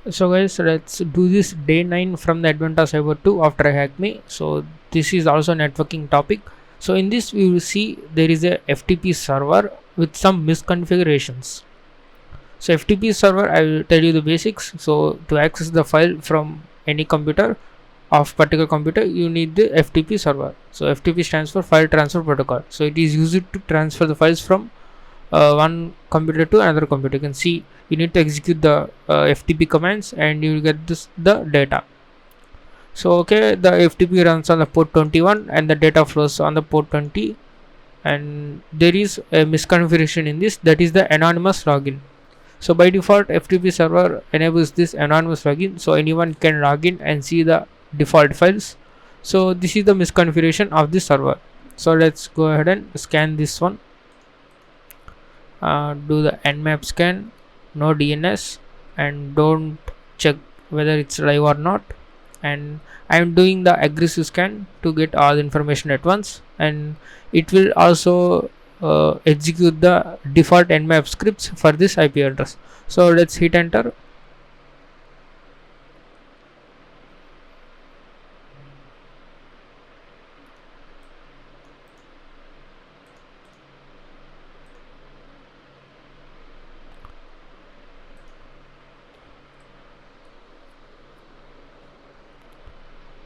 So guys, let's do this day 9 from the Advent of Cyber 2 after Hack Me. So this is also networking topic. So in this we will see there is a FTP server with some misconfigurations. So FTP server, I will tell you the basics. So to access the file from any computer of particular computer, you need the FTP server. So FTP stands for File Transfer Protocol. So it is used to transfer the files from one computer to another computer. You can see you need to execute the FTP commands and you will get the data. So okay, the FTP runs on the port 21 and the data flows on the port 20, and there is a misconfiguration in this, that is the anonymous login. So by default FTP server enables this anonymous login, so anyone can log in and see the default files. So this is the misconfiguration of this server. So let's go ahead and scan this one. Do the nmap scan, no DNS, and don't check whether it's live or not. And I'm doing the aggressive scan to get all the information at once, and it will also execute the default nmap scripts for this IP address. So let's hit enter.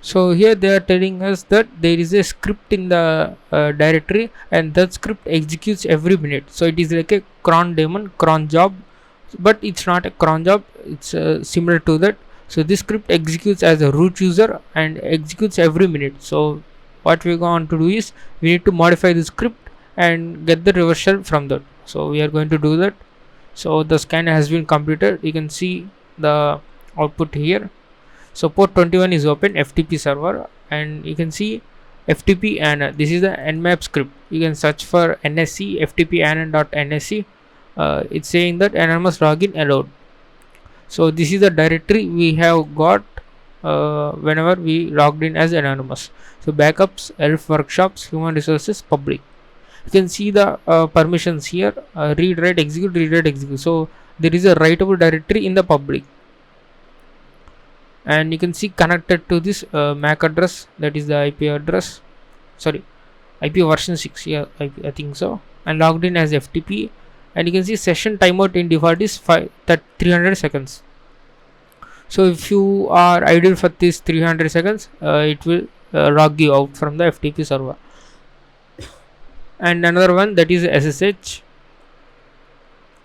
So here they are telling us that there is a script in the directory, and that script executes every minute. So it is like a cron daemon, cron job, but it's not a cron job, it's similar to that. So this script executes as a root user and executes every minute. So what we're going to do is we need to modify the script and get the reversal from that. So we are going to do that. So the scan has been completed. You can see the output here. So port 21 is open, FTP server, and you can see FTP ANN. This is the nmap script. You can search for NSC FTP ANN.NSC. It's saying that anonymous login allowed. So this is the directory we have got whenever we logged in as anonymous. So backups, ELF workshops, human resources, public. You can see the permissions here: read, write, execute, read, write, execute. So there is a writable directory in the public, and you can see connected to this MAC address, that is the IP address, sorry, IP version 6 here, I think so, and logged in as FTP. And you can see session timeout in default is 300 seconds. So if you are idle for this 300 seconds, it will log you out from the FTP server. And another one, that is SSH.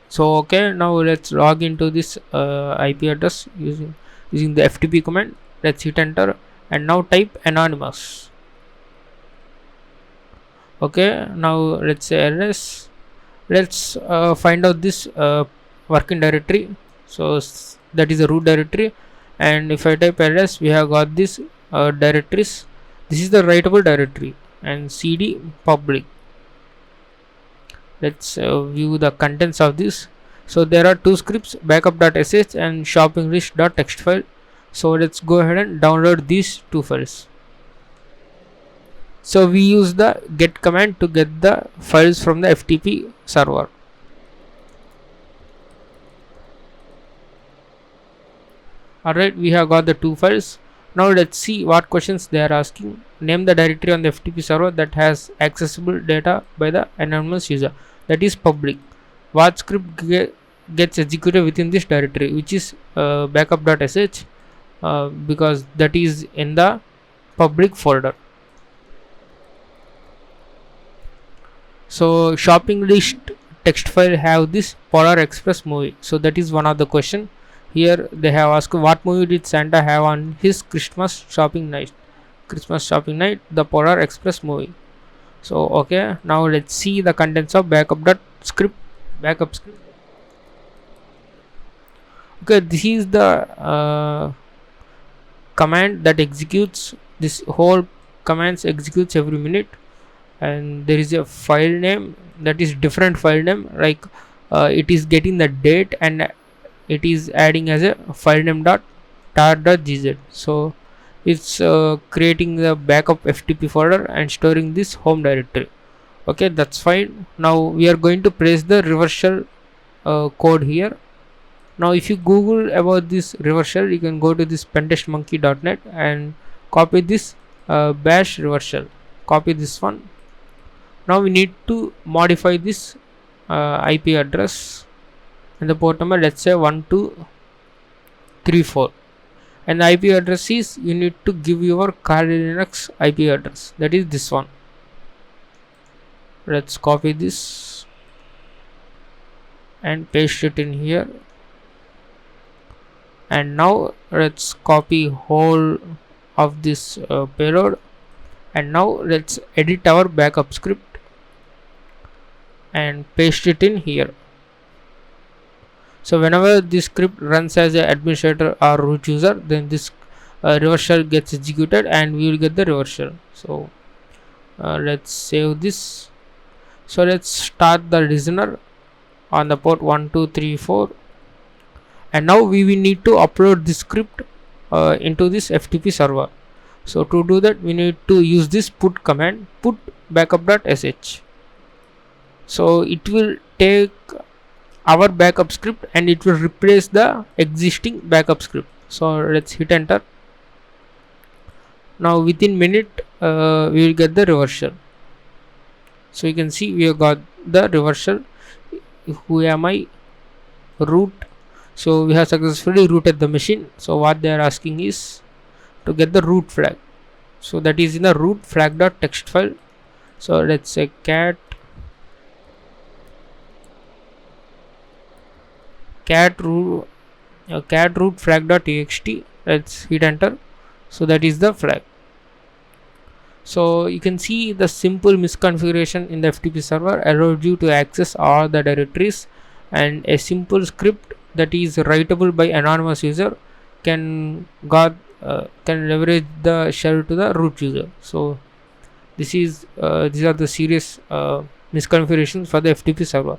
So okay, now let's log into this IP address using the FTP command. Let's hit enter and now type anonymous. Okay, now let's say ls. Let's find out this working directory. So that is a root directory, and if I type ls, we have got this directories. This is the writable directory, and cd public. Let's view the contents of this. So there are two scripts, backup.sh and shoppinglist.txt file. So let's go ahead and download these two files. So we use the get command to get the files from the FTP server. Alright, we have got the two files. Now let's see what questions they are asking. Name the directory on the FTP server that has accessible data by the anonymous user, that is public. What script gets executed within this directory, which is backup.sh, because that is in the public folder. So shopping list text file have this Polar Express movie. So that is one of the question. Here they have asked what movie did Santa have on his Christmas shopping night. The Polar Express movie. So okay, now let's see the contents of backup script. Okay, this is the command that executes. This whole commands executes every minute, and there is a file name that is different file name, like it is getting the date and it is adding as a file name tar.gz. So it's creating the backup FTP folder and storing this home directory. Okay, that's fine. Now we are going to place the reversal code here. Now if you google about this reverse shell, you can go to this pentestmonkey.net and copy this bash reverse shell, copy this one. Now we need to modify this IP address and the port number, let's say 1234, and the IP address is, you need to give your Kali Linux IP address, that is this one. Let's copy this and paste it in here, and now let's copy whole of this payload, and now let's edit our backup script and paste it in here. So whenever this script runs as an administrator or root user, then this reverse shell gets executed and we will get the reverse shell. So let's save this. So let's start the listener on the port 1234, and now we will need to upload this script into this FTP server. So to do that, we need to use this put command, put backup.sh. so it will take our backup script and it will replace the existing backup script. So let's hit enter. Now within minute we will get the reverse shell. So you can see we have got the reverse shell. Who am I? Root. So we have successfully rooted the machine. So what they are asking is to get the root flag. So that is in the root flag.txt file. So let's say cat root flag.txt. Let's hit enter. So that is the flag. So you can see the simple misconfiguration in the FTP server allowed you to access all the directories, and a simple script that is writable by anonymous user can leverage the shell to the root user. So these are the serious misconfigurations for the FTP server.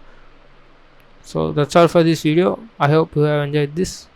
So that's all for this video. I hope you have enjoyed this.